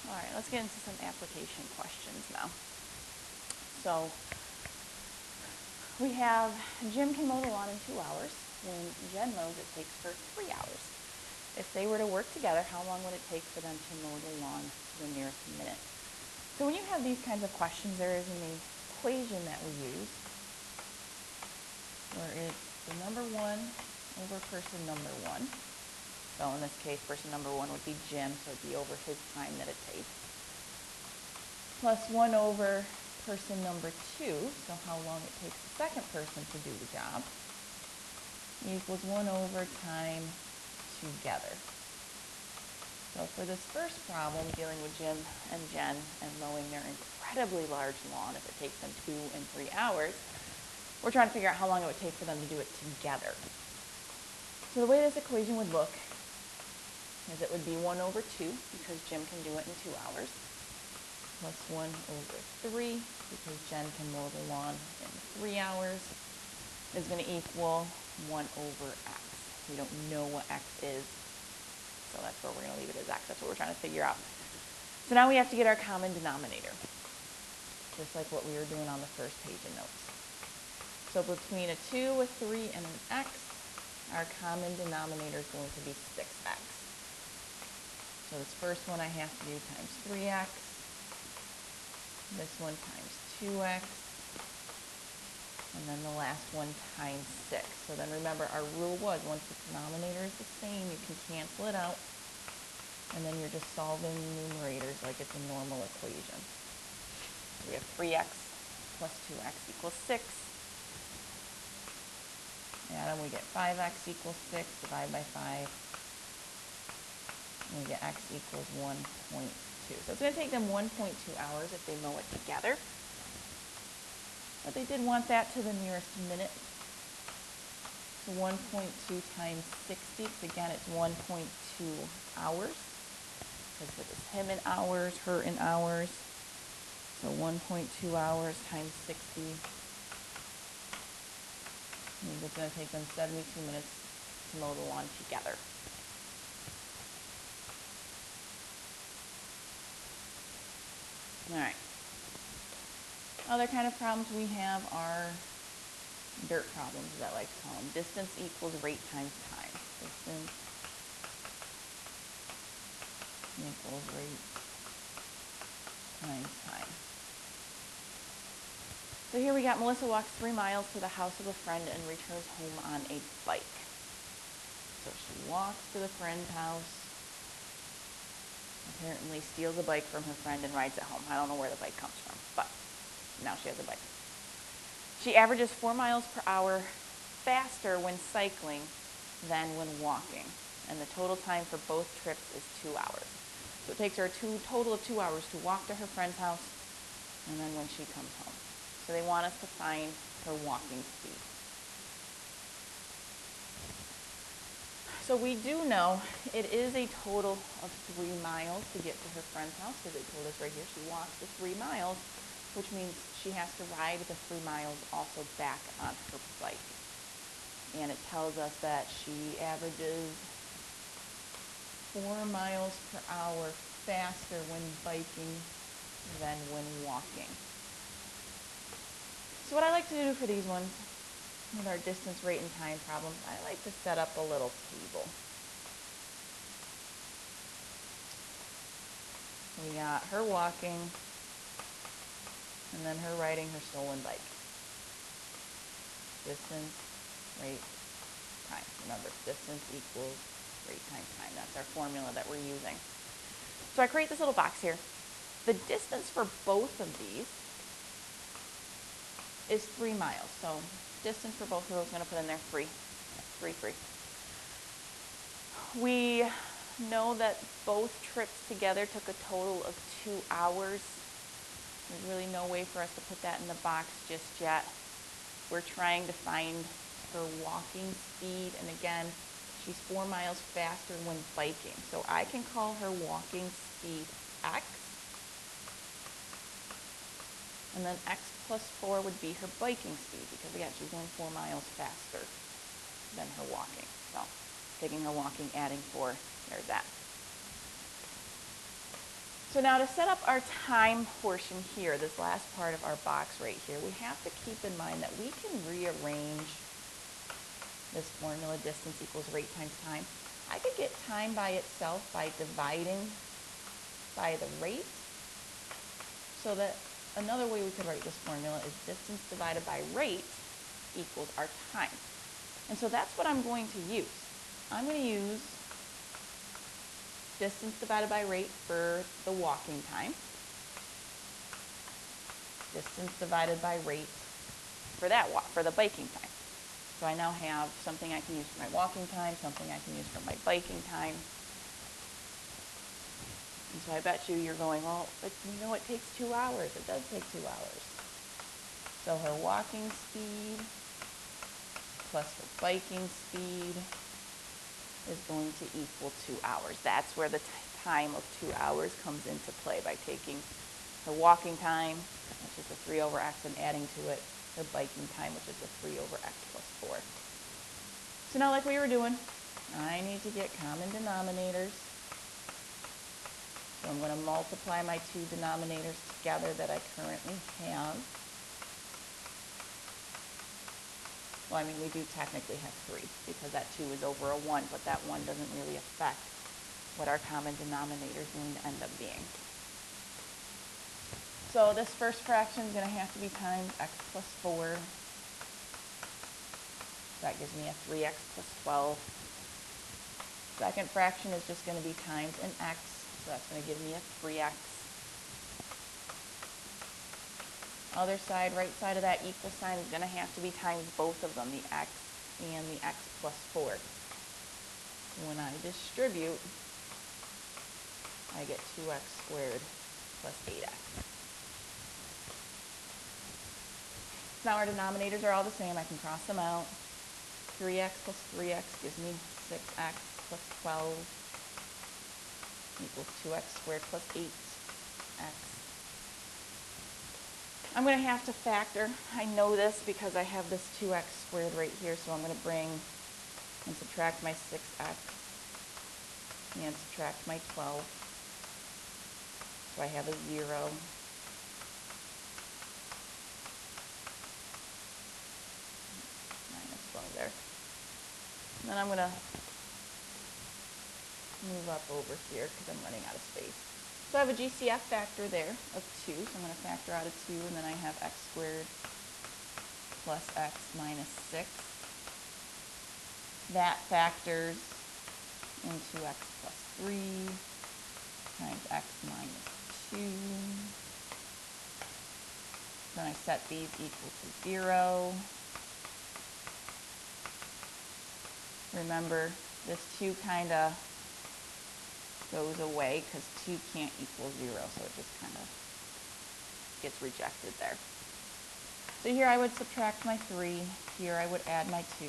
All right, let's get into some application questions now. So we have Jim can mow the lawn in 2 hours when Jen mows it takes her 3 hours. If they were to work together, how long would it take for them to mow the lawn to the nearest minute? So when you have these kinds of questions, there is an equation that we use where it's the number 1 over person number 1. So in this case, person number 1 would be Jim, so it would be over his time that it takes. Plus 1 over person number 2, so how long it takes the second person to do the job, equals 1 over time together. So for this first problem, dealing with Jim and Jen and mowing their incredibly large lawn, if it takes them 2 and 3 hours, we're trying to figure out how long it would take for them to do it together. So the way this equation would look is it would be 1 over 2, because Jim can do it in 2 hours, plus 1 over 3, because Jen can mow the lawn in 3 hours, is going to equal 1 over x. We don't know what x is, so that's where we're going to leave it as x. That's what we're trying to figure out. So now we have to get our common denominator, just like what we were doing on the first page of notes. So between a 2, a 3, and an x, our common denominator is going to be 6x. So this first one I have to do times 3x, this one times 2x, and then the last one times 6. So then remember, our rule was once the denominator is the same, you can cancel it out, and then you're just solving numerators like it's a normal equation. So we have 3x plus 2x equals 6. Add them, we get 5x equals 6, divide by 5. And we get x equals 1.2. So it's going to take them 1.2 hours if they mow it together. But they did want that to the nearest minute. So 1.2 times 60, so again it's 1.2 hours. Because it was him in hours, her in hours. So 1.2 hours times 60. And it's going to take them 72 minutes to mow the lawn together. All right. Other kind of problems we have are dirt problems, as I like to call them. Distance equals rate times time. Distance equals rate times time. So here we got Melissa walks 3 miles to the house of a friend and returns home on a bike. So she walks to the friend's house, apparently steals a bike from her friend and rides it home. I don't know where the bike comes from, but now she has a bike. She averages 4 miles per hour faster when cycling than when walking, and the total time for both trips is 2 hours. So it takes her a total of 2 hours to walk to her friend's house and then when she comes home. So they want us to find her walking speed. So we do know it is a total of 3 miles to get to her friend's house, because they told us right here she walks the 3 miles, which means she has to ride the 3 miles also back on her bike. And it tells us that she averages 4 miles per hour faster when biking than when walking. So what I like to do for these ones, with our distance, rate, and time problems, I like to set up a little table. We got her walking, and then her riding her stolen bike. Distance, rate, time. Remember, distance equals rate times time. That's our formula that we're using. So I create this little box here. The distance for both of these is 3 miles. So distance for both of those, I'm going to put in there 3. We know that both trips together took a total of 2 hours. There's really no way for us to put that in the box just yet. We're trying to find her walking speed, and again, she's 4 miles faster when biking. So I can call her walking speed x, and then x plus 4 would be her biking speed, because again, she's going 4 miles faster than her walking. So taking her walking, adding 4, there's that. So So now to set up our time portion here, this last part of our box right here, we have to keep in mind that we can rearrange this formula, distance equals rate times time. I could get time by itself by dividing by the rate. So that another way we could write this formula is distance divided by rate equals our time. And so that's what I'm going to use. I'm going to use distance divided by rate for the walking time. Distance divided by rate for for the biking time. So I now have something I can use for my walking time, something I can use for my biking time. And so I bet you're going, well, but you know it takes 2 hours. It does take 2 hours. So her walking speed plus her biking speed is going to equal 2 hours. That's where the time of 2 hours comes into play, by taking her walking time, which is the 3 over x, and adding to it her biking time, which is the 3 over x plus 4. So now, like we were doing, I need to get common denominators. So I'm going to multiply my two denominators together that I currently have. Well, I mean, we do technically have 3 because that 2 is over a 1, but that 1 doesn't really affect what our common denominator is going to end up being. So this first fraction is going to have to be times x plus 4. That gives me a 3x plus 12. Second fraction is just going to be times an x, so that's going to give me a 3x. Other side, right side of that equal sign is going to have to be times both of them, the x and the x plus 4. When I distribute, I get 2x squared plus 8x. Now our denominators are all the same. I can cross them out. 3x plus 3x gives me 6x plus 12 equals 2x squared plus 8x. I'm going to have to factor. I know this because I have this 2x squared right here, so I'm going to bring and subtract my 6x and subtract my 12. So I have a 0. Minus 12 there. And then I'm going to move up over here because I'm running out of space. So I have a GCF factor there of 2, so I'm going to factor out a 2, and then I have x squared plus x minus 6. That factors into x plus 3 times x minus 2. Then I set these equal to 0. Remember, this 2 kind of goes away because 2 can't equal 0, so it just kind of gets rejected there. So here I would subtract my 3, here I would add my 2.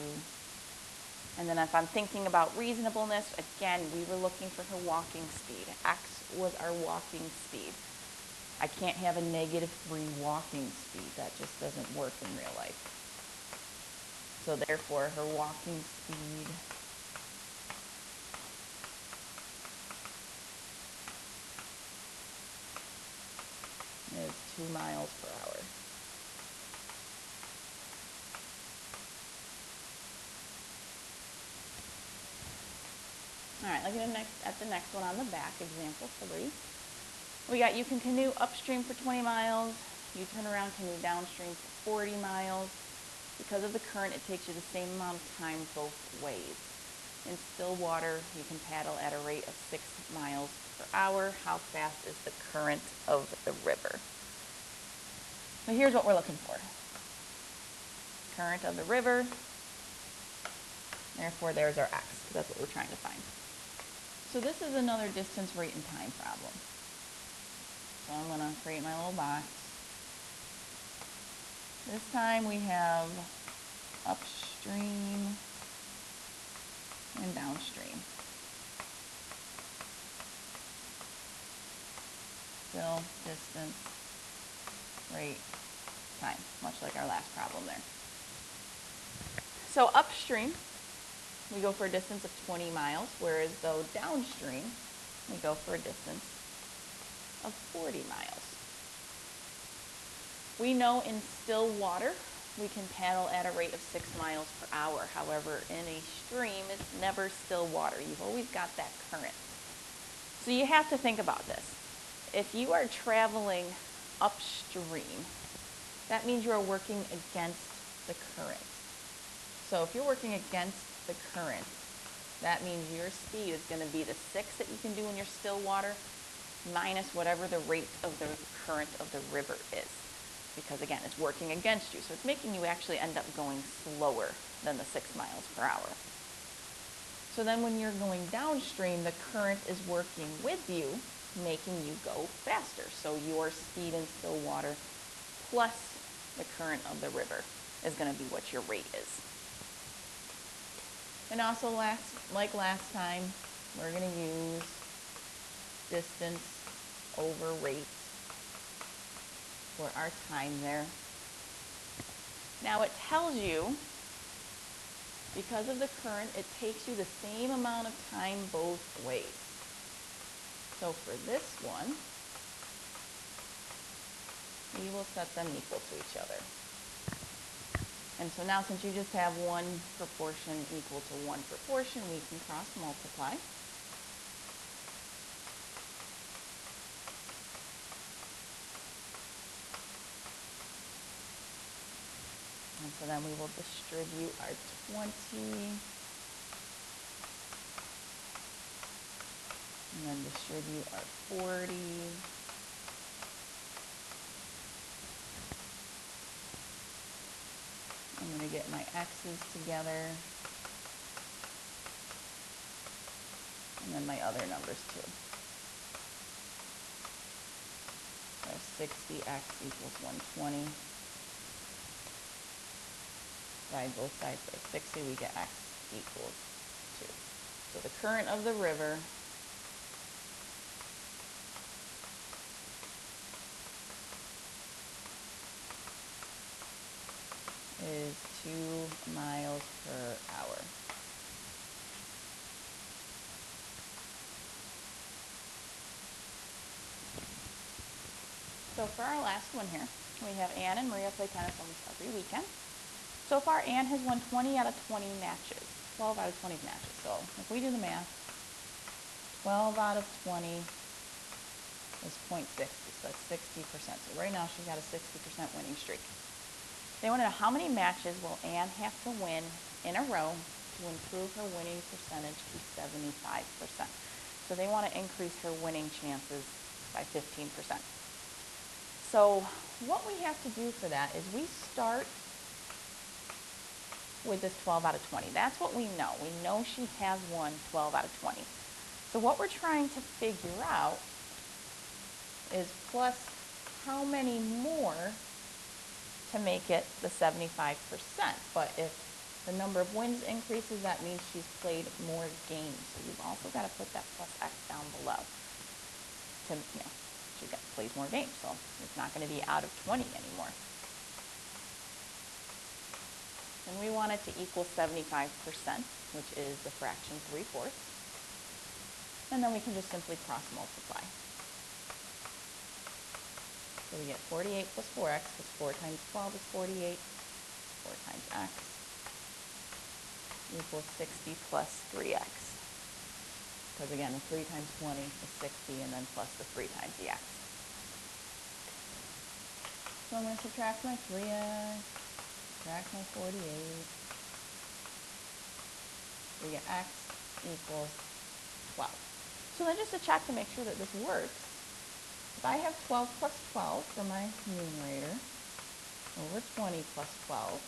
And then if I'm thinking about reasonableness, again, we were looking for her walking speed. X was our walking speed. I can't have a -3 walking speed. That just doesn't work in real life. So therefore, her walking speed is 2 miles per hour. All right, looking at the next one on the back, example 3. We got you can canoe upstream for 20 miles. You turn around, canoe downstream for 40 miles. Because of the current, it takes you the same amount of time both ways. In still water, you can paddle at a rate of 6 miles per hour. How fast is the current of the river? So here's what we're looking for. Current of the river. Therefore, there's our x, because that's what we're trying to find. So this is another distance, rate, and time problem. So I'm going to create my little box. This time we have upstream and downstream. Fill, distance, rate, time, much like our last problem there. So upstream, we go for a distance of 20 miles, whereas though downstream, we go for a distance of 40 miles. We know in still water, we can paddle at a rate of 6 miles per hour. However, in a stream, it's never still water. You've always got that current. So you have to think about this. If you are traveling upstream, that means you are working against the current. So if you're working against the current, that means your speed is going to be the 6 that you can do in your still water minus whatever the rate of the current of the river is. Because again, it's working against you. So it's making you actually end up going slower than the 6 miles per hour. So then when you're going downstream, the current is working with you, making you go faster. So your speed in still water plus the current of the river is going to be what your rate is. And also like last time, we're going to use distance over rate for our time there. Now it tells you, because of the current, it takes you the same amount of time both ways. So for this one, we will set them equal to each other. And so now since you just have one proportion equal to one proportion, we can cross multiply. And so then we will distribute our 20, and then distribute our 40, I'm going to get my x's together, and then my other numbers too. So 60x equals 120. Divide both sides by 60, we get x equals 2. So the current of the river is 2 miles per hour. So for our last one here, we have Ann and Maria play tennis almost every weekend. So far, Ann has won 20 out of 20 matches, 12 out of 20 matches. So if we do the math, 12 out of 20 is 0.60, so that's 60%. So right now she's got a 60% winning streak. They want to know how many matches will Ann have to win in a row to improve her winning percentage to 75%. So they want to increase her winning chances by 15%. So what we have to do for that is we start with this 12 out of 20. That's what we know. We know she has won 12 out of 20. So what we're trying to figure out is plus how many more to make it the 75%. But if the number of wins increases, that means she's played more games. So you've also got to put that plus x down below. She plays more games, so it's not going to be out of 20 anymore. And we want it to equal 75%, which is the fraction 3/4. And then we can just simply cross multiply. So we get 48 plus 4x, because 4 times 12 is 48. 4 times x equals 60 plus 3x. Because again, the 3 times 20 is 60, and then plus the 3 times the x. So I'm going to subtract my 3x, subtract my 48. We get x equals 12. So then just to check to make sure that this works, if I have 12 plus 12 for my numerator over 20 plus 12,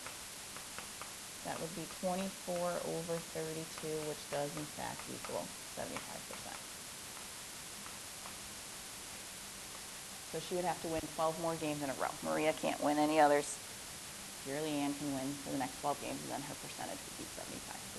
that would be 24 over 32, which does in fact equal 75%. So she would have to win 12 more games in a row. Maria can't win any others. Purely Ann can win for the next 12 games, and then her percentage would be 75%.